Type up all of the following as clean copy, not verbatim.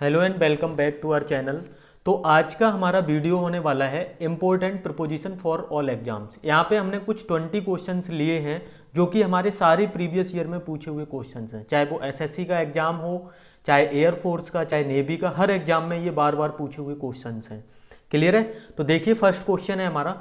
Hello and welcome back to our channel. तो आज का हमारा वीडियो होने वाला है important proposition for all exams. यहाँ पे हमने कुछ 20 क्वेश्चंस लिए हैं जो कि हमारे सारे प्रीवियस ईयर में पूछे हुए क्वेश्चंस हैं, चाहे वो एसएससी का एग्जाम हो, चाहे एयरफोर्स का, चाहे नेवी का, हर एग्जाम में ये बार बार पूछे हुए क्वेश्चंस हैं। क्लियर है? तो देखिए फर्स्ट क्वेश्चन है हमारा,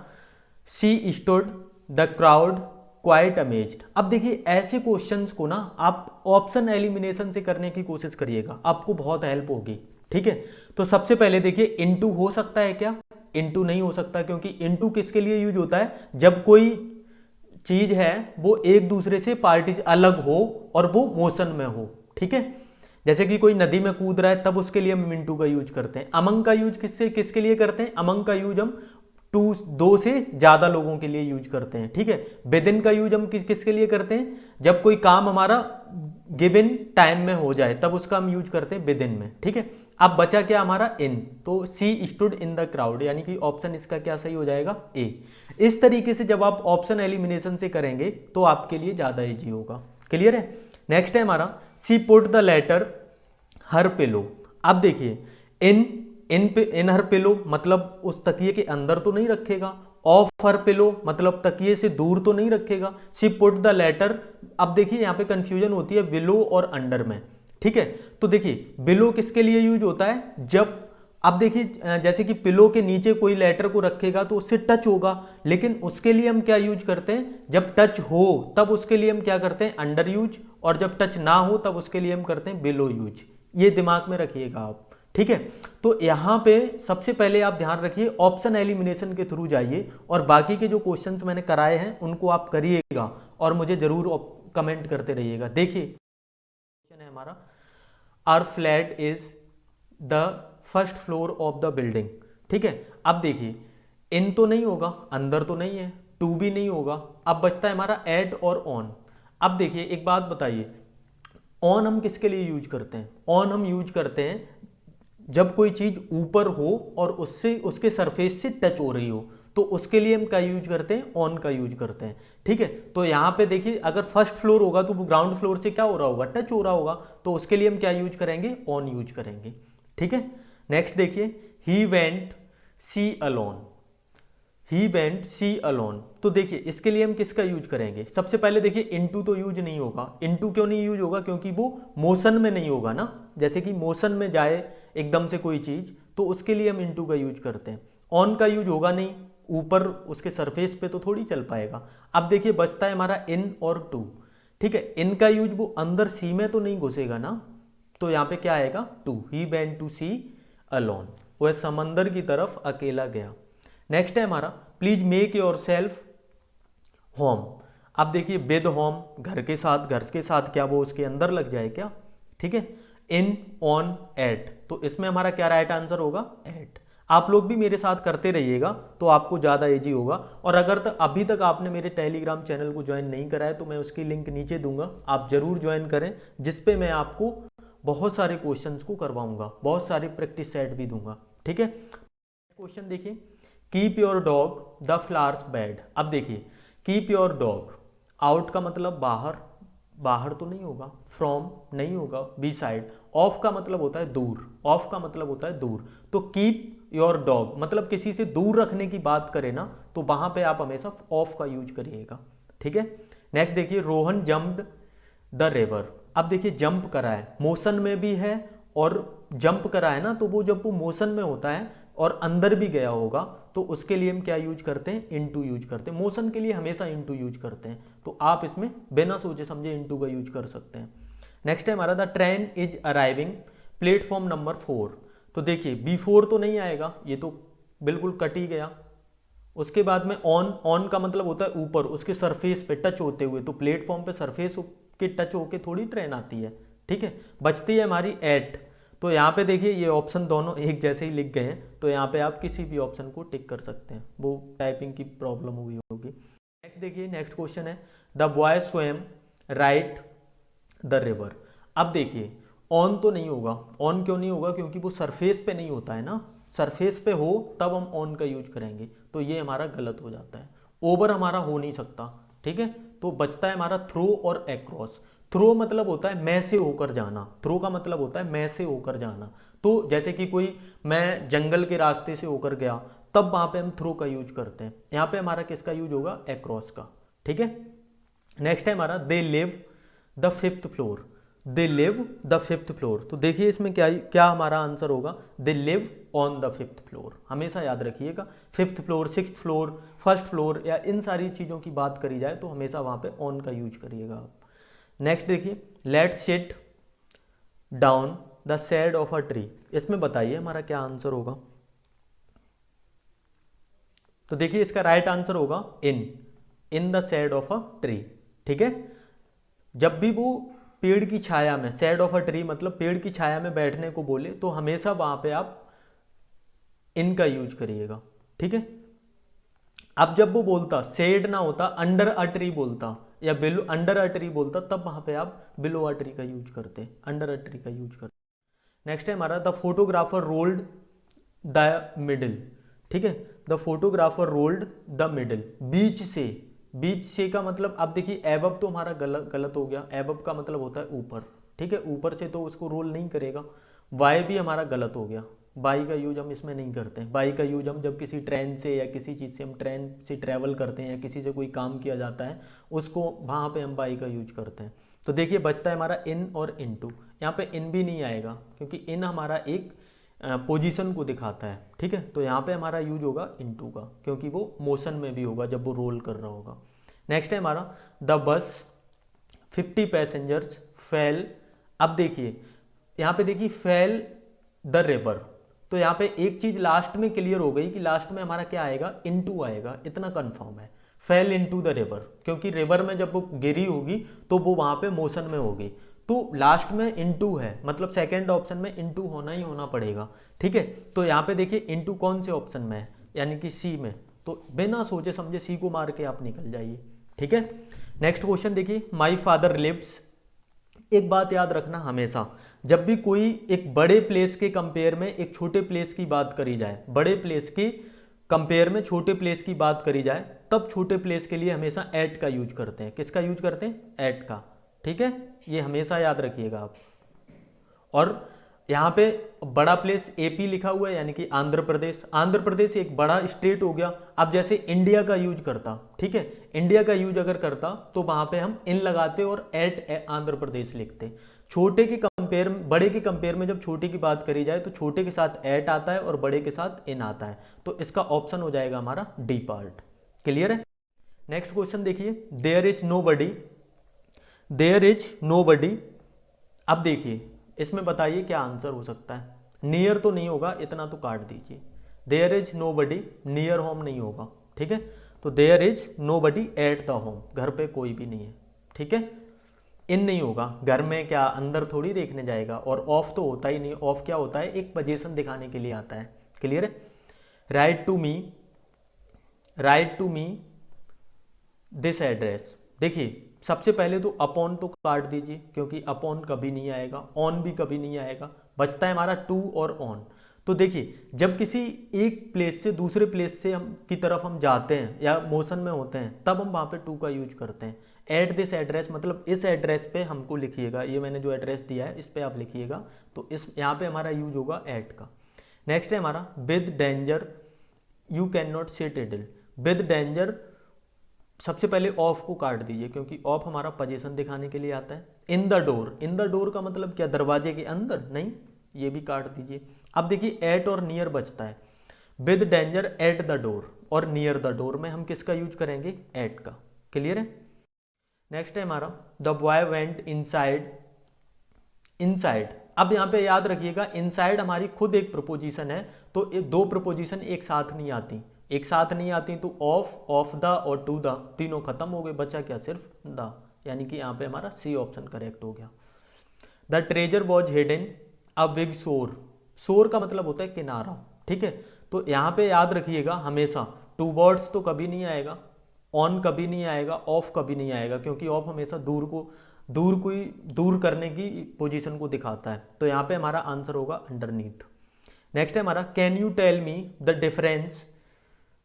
सी stood the crowd quite amazed. अब देखिए ऐसे क्वेश्चंस को ना आप ऑप्शन एलिमिनेशन से करने की कोशिश करिएगा, आपको बहुत हेल्प होगी। ठीक है, तो सबसे पहले देखिए इनटू हो सकता है क्या? इनटू नहीं हो सकता, क्योंकि इनटू किसके लिए यूज होता है? जब कोई चीज है वो एक दूसरे से पार्टी अलग हो और वो मोशन में हो। ठीक है, जैसे कि कोई नदी में कूद रहा है तब उसके लिए हम इनटू का यूज करते हैं। अमंग का यूज किसके लिए करते हैं? अमंग का यूज हम दो से ज्यादा लोगों के लिए यूज करते हैं। ठीक है, विदिन का यूज हम किसके लिए करते हैं? जब कोई काम हमारा गिवन टाइम में हो जाए तब उसका हम यूज करते हैं विदिन में। ठीक है, अब बचा क्या हमारा? इन। तो सी स्टूड इन द क्राउड, यानी कि ऑप्शन इसका क्या सही हो जाएगा? ए। इस तरीके से जब आप ऑप्शन एलिमिनेशन से करेंगे तो आपके लिए ज्यादा इजी होगा। क्लियर है? नेक्स्ट है हमारा, see put the letter her pillow. अब देखिए इन हर पिलो मतलब उस तकिए के अंदर तो नहीं रखेगा। ऑफ हर पिलो मतलब तकिए से दूर तो नहीं रखेगा। सी पुट द लेटर, अब देखिए यहाँ पे कंफ्यूजन होती है बिलो और अंडर में। ठीक है, तो देखिए बिलो किसके लिए यूज होता है? जब अब देखिए जैसे कि पिलो के नीचे कोई लेटर को रखेगा तो उससे टच होगा, लेकिन उसके लिए हम क्या यूज करते हैं? जब टच हो तब उसके लिए हम क्या करते हैं? अंडर यूज, और जब टच ना हो तब उसके लिए हम करते हैं बिलो यूज। ये दिमाग में रखिएगा आप। ठीक है, तो यहां पे सबसे पहले आप ध्यान रखिए, ऑप्शन एलिमिनेशन के थ्रू जाइए और बाकी के जो क्वेश्चंस मैंने कराए हैं उनको आप करिएगा और मुझे जरूर कमेंट करते रहिएगा। देखिए क्वेश्चन है हमारा, our flat is the first floor of the building. ठीक है, अब देखिए इन तो नहीं होगा, अंदर तो नहीं है, टू भी नहीं होगा, अब बचता है हमारा एट और ऑन। अब देखिए एक बात बताइए, ऑन हम किसके लिए यूज करते हैं? ऑन हम यूज करते हैं जब कोई चीज ऊपर हो और उससे उसके सरफेस से टच हो रही हो, तो उसके लिए हम क्या यूज करते हैं? ऑन का यूज करते हैं। ठीक है, तो यहां पे देखिए अगर फर्स्ट फ्लोर होगा तो वो ग्राउंड फ्लोर से क्या हो रहा होगा? टच हो रहा होगा, तो उसके लिए हम क्या यूज करेंगे? ऑन यूज करेंगे। ठीक है, नेक्स्ट देखिए, he went sea alone. He went sea alone, तो देखिए इसके लिए हम किसका यूज करेंगे? सबसे पहले देखिए इनटू तो यूज नहीं होगा। इनटू क्यों नहीं यूज होगा? क्योंकि वो मोशन में नहीं होगा ना। जैसे कि मोशन में जाए एकदम से कोई चीज, तो उसके लिए हम इनटू का यूज करते हैं। ऑन का यूज होगा नहीं, ऊपर उसके सरफेस पे तो थोड़ी चल पाएगा। अब देखिए बचता है हमारा इन और टू। ठीक है, इन का यूज वो अंदर सी में तो नहीं घुसेगा ना, तो यहां पे क्या आएगा? Two. He went to sea alone, वह समंदर की तरफ अकेला गया। नेक्स्ट है हमारा, please make yourself home. अब देखिए विद होम, घर के साथ क्या वो उसके अंदर लग जाए क्या? ठीक है, इन, ऑन, एट, तो इसमें हमारा क्या राइट आंसर होगा? एट। आप लोग भी मेरे साथ करते रहिएगा तो आपको ज़्यादा इजी होगा। और अगर अभी तक आपने मेरे टेलीग्राम चैनल को ज्वाइन नहीं करा है तो मैं उसकी लिंक नीचे दूंगा, आप जरूर ज्वाइन करें, जिसपे मैं आपको बहुत सारे क्वेश्चंस को करवाऊंगा, बहुत सारे प्रैक्टिस सेट भी दूंगा। ठीक है, क्वेश्चन देखिए, keep your dog the flowers bed. अब देखिए कीप योर डॉग, आउट का मतलब बाहर, बाहर तो नहीं होगा, फ्रॉम नहीं होगा, बी साइड, ऑफ का मतलब होता है दूर, ऑफ का मतलब होता है दूर, तो कीप योर डॉग मतलब किसी से दूर रखने की बात करें ना, तो वहां पे आप हमेशा ऑफ का यूज करिएगा। ठीक है, नेक्स्ट देखिए, रोहन जम्प्ड द रिवर। अब देखिए जंप करा है, मोशन में भी है और जंप करा है ना, तो वो जब वो मोशन में होता है और अंदर भी गया होगा तो उसके लिए हम क्या यूज करते हैं? इनटू यूज करते हैं। मोशन के लिए हमेशा इनटू यूज करते हैं, तो आप इसमें बिना सोचे समझे इनटू का यूज कर सकते हैं। नेक्स्ट है हमारा, the train is arriving platform number 4। तो देखिए बी4 तो नहीं आएगा, ये तो बिल्कुल कट ही गया। उसके बाद में ऑन का मतलब होता है ऊपर, उसके सरफेस पे टच होते हुए, तो प्लेटफॉर्म पे सरफेस के टच होके थोड़ी ट्रेन आती है। ठीक है, बचती है हमारी एट। तो यहाँ पे देखिए ये ऑप्शन दोनों एक जैसे ही लिख गए हैं, तो यहाँ पे आप किसी भी ऑप्शन को टिक कर सकते हैं, वो टाइपिंग की प्रॉब्लम हुई होगी। नेक्स्ट देखिए, नेक्स्ट क्वेश्चन है, the boy स्वेम right the river. अब देखिए ऑन तो नहीं होगा, ऑन क्यों नहीं होगा? क्योंकि वो सरफेस पे नहीं होता है ना, सरफेस पे हो तब हम ऑन का यूज करेंगे, तो ये हमारा गलत हो जाता है। ओवर हमारा हो नहीं सकता। ठीक है, तो बचता है हमारा थ्रू और एक्रॉस। थ्रो मतलब होता है मैं से होकर जाना, थ्रो का मतलब होता है मैं से होकर जाना। तो जैसे कि कोई मैं जंगल के रास्ते से होकर गया, तब वहां पे हम थ्रो का यूज करते हैं। यहाँ पे हमारा किसका यूज होगा, अक्रॉस का। ठीक है, नेक्स्ट है हमारा they live the fifth floor, they live the fifth floor. तो देखिए इसमें क्या क्या हमारा आंसर होगा, they live on the fifth floor. हमेशा याद रखिएगा, fifth floor, sixth floor, first floor या इन सारी चीज़ों की बात करी जाए तो हमेशा वहाँ पे ऑन का यूज करिएगा आप। नेक्स्ट देखिए, let's sit down the shade of a tree. इसमें बताइए हमारा क्या आंसर होगा। तो देखिए इसका राइट आंसर होगा in the shade of a tree. ठीक है, जब भी वो पेड़ की छाया में, शेड ऑफ अ ट्री मतलब पेड़ की छाया में बैठने को बोले तो हमेशा वहां पे आप इन का यूज करिएगा। ठीक है, अब जब वो बोलता शेड ना होता, अंडर अ ट्री बोलता या बिलो अंडर अ ट्री बोलता, तब वहां पे आप बिलो अ ट्री का यूज करते, अंडर अ ट्री का यूज करते। नेक्स्ट है हमारा the photographer rolled the middle. ठीक है, the photographer rolled the middle, बीच से, बीच से का मतलब आप देखिए एबब तो हमारा गलत हो गया, एबब का मतलब होता है ऊपर। ठीक है, ऊपर से तो उसको रोल नहीं करेगा। वाई भी हमारा गलत हो गया, बाई का यूज हम इसमें नहीं करते हैं। बाई का यूज हम जब किसी ट्रेन से या किसी चीज़ से हम ट्रेन से ट्रैवल करते हैं या किसी से कोई काम किया जाता है उसको वहाँ पे हम बाई का यूज करते हैं। तो देखिए बचता है हमारा इन और इनटू। यहाँ पे इन भी नहीं आएगा क्योंकि इन हमारा एक पोजीशन को दिखाता है। ठीक है, तो यहाँ पे हमारा यूज होगा इनटू का, क्योंकि वो मोशन में भी होगा जब वो रोल कर रहा होगा। नेक्स्ट है हमारा द बस 50 पैसेंजर्स फेल। अब देखिए यहाँ पे देखिए फेल द रिवर, तो यहाँ पे एक चीज लास्ट में क्लियर हो गई कि लास्ट में हमारा क्या आएगा, इनटू आएगा, इतना कंफर्म है। फेल इनटू द रिवर, क्योंकि रिवर में जब वो गिरी होगी तो वो वहां पे मोशन में होगी, तो लास्ट में इनटू है, मतलब सेकंड ऑप्शन में इनटू होना ही होना पड़ेगा। ठीक है, तो यहाँ पे देखिए इनटू कौन से ऑप्शन में है, यानी कि सी में, तो बिना सोचे समझे सी को मार के आप निकल जाइए। ठीक है, नेक्स्ट क्वेश्चन देखिए, माई फादर लिव्स। एक बात याद रखना हमेशा, जब भी कोई एक बड़े प्लेस के कंपेयर में एक छोटे प्लेस की बात करी जाए, बड़े प्लेस की कंपेयर में छोटे प्लेस की बात करी जाए, तब छोटे प्लेस के लिए हमेशा एट का यूज करते हैं। किसका यूज करते हैं, एट का। ठीक है, ये हमेशा याद रखिएगा आप। और यहाँ पे बड़ा प्लेस एपी लिखा हुआ है, यानी कि आंध्र प्रदेश, आंध्र प्रदेश एक बड़ा स्टेट हो गया। अब जैसे इंडिया का यूज करता, ठीक है, इंडिया का यूज अगर करता तो वहां पे हम इन लगाते और एट आंध्र प्रदेश लिखते। छोटे के कंपेयर, बड़े के कंपेयर में जब छोटे की बात करी जाए तो छोटे के साथ एट आता है और बड़े के साथ इन आता है, तो इसका ऑप्शन हो जाएगा हमारा डी पार्ट। क्लियर है। नेक्स्ट क्वेश्चन देखिए, there is nobody, there is nobody. अब देखिए इसमें बताइए क्या आंसर हो सकता है। नियर तो नहीं होगा, इतना तो काट दीजिए। There is nobody, near home नहीं होगा। ठीक है, तो there is nobody at the home, घर पे कोई भी नहीं है। ठीक है, इन नहीं होगा, घर में क्या अंदर थोड़ी देखने जाएगा। और ऑफ तो होता ही नहीं, ऑफ क्या होता है, एक पोजीशन दिखाने के लिए आता है। क्लियर है। Write to me, write to me this address. देखिए सबसे पहले तो अपॉन तो काट दीजिए, क्योंकि अपॉन कभी नहीं आएगा, ऑन भी कभी नहीं आएगा, बचता है हमारा टू और ऑन। तो देखिए जब किसी एक प्लेस से दूसरे प्लेस से हम की तरफ हम जाते हैं या मोशन में होते हैं, तब हम वहाँ पे टू का यूज करते हैं। एट दिस एड्रेस मतलब इस एड्रेस पे हमको लिखिएगा, ये मैंने जो एड्रेस दिया है इस पे आप लिखिएगा, तो इस यहाँ पे हमारा यूज होगा एट का। नेक्स्ट है हमारा with danger you can not sit idle. With danger सबसे पहले ऑफ को काट दीजिए, क्योंकि ऑफ हमारा पोजीशन दिखाने के लिए आता है। In the door, in the door का मतलब क्या, दरवाजे के अंदर, नहीं, ये भी काट दीजिए। अब देखिए एट और नियर बचता है। With danger at the door और नियर द डोर में हम किसका यूज करेंगे, एट का। क्लियर है। नेक्स्ट है हमारा the boy went inside, inside. अब यहाँ पे याद रखिएगा इनसाइड हमारी खुद एक प्रपोजिशन है, तो दो प्रपोजिशन एक साथ नहीं आती, एक साथ नहीं आती, तो ऑफ, ऑफ द और टू द तीनों खत्म हो गए, बचा क्या, सिर्फ द, यानी कि यहाँ पे हमारा सी ऑप्शन करेक्ट हो गया। The treasure was hidden a big शोर, शोर का मतलब होता है किनारा। ठीक है, तो यहाँ पे याद रखिएगा हमेशा टू वर्ड्स तो कभी नहीं आएगा, ऑन कभी नहीं आएगा, ऑफ कभी नहीं आएगा, क्योंकि ऑफ हमेशा दूर करने की पोजीशन को दिखाता है। तो यहाँ पे हमारा आंसर होगा अंडरनीथ। नेक्स्ट है हमारा can you tell me the difference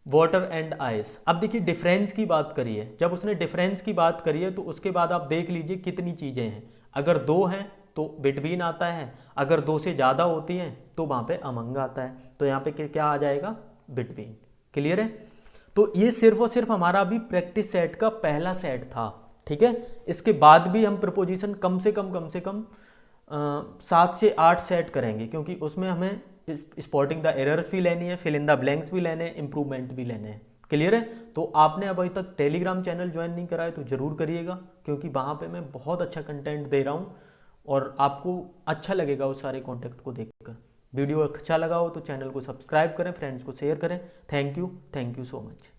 water and ice. अब देखिए डिफरेंस की बात करिए, जब उसने डिफरेंस की बात करी है तो उसके बाद आप देख लीजिए कितनी चीज़ें हैं। अगर दो हैं तो बिटवीन आता है, अगर दो से ज़्यादा होती हैं तो वहाँ पे अमंग आता है। तो यहाँ पे क्या आ जाएगा, बिटवीन। क्लियर है। तो ये सिर्फ और सिर्फ हमारा अभी प्रैक्टिस सेट का पहला सेट था, ठीक है। इसके बाद भी हम प्रपोजिशन कम से कम 7 से 8 सेट करेंगे, क्योंकि उसमें हमें स्पॉटिंग द एरर्स भी लेनी है, फिल इन द ब्लैंक्स भी लेने हैं, इंप्रूवमेंट भी लेने हैं। क्लियर है। तो आपने अभी तक टेलीग्राम चैनल ज्वाइन नहीं करा है तो ज़रूर करिएगा, क्योंकि वहाँ पे मैं बहुत अच्छा कंटेंट दे रहा हूँ और आपको अच्छा लगेगा उस सारे कॉन्टेंट को देखकर। वीडियो अच्छा लगा हो तो चैनल को सब्सक्राइब करें, फ्रेंड्स को शेयर करें। Thank you so much.